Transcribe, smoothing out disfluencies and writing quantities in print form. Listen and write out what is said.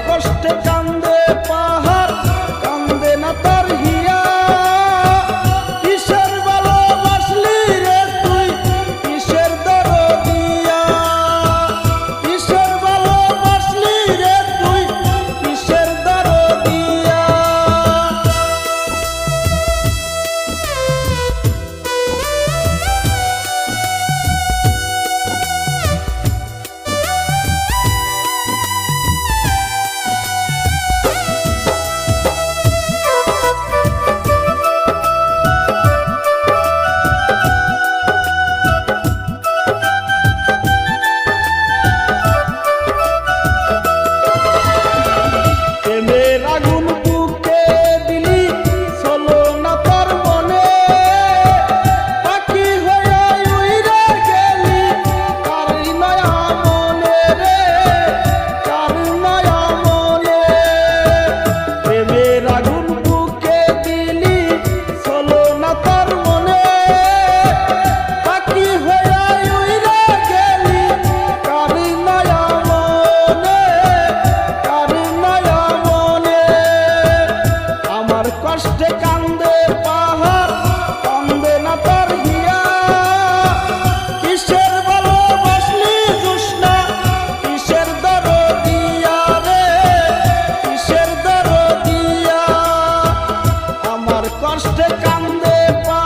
কষ্টে কান্দে পাহাড়, কান্দে না তার হিয়া। কিসের ভালোবাসলি রে তুই, কিসের দরদিয়া? কিসের ভালোবাসলি রে তুই, কিসের দরদিয়া? কষ্টে কান্দে পাহাড়, কান্দে না তার হিয়া। কিসের ভালোবাসলি জোছনা, কিসের দরদিয়া রে, কিসের দরদিয়া? আমার কষ্টে কান্দে পাহাড়।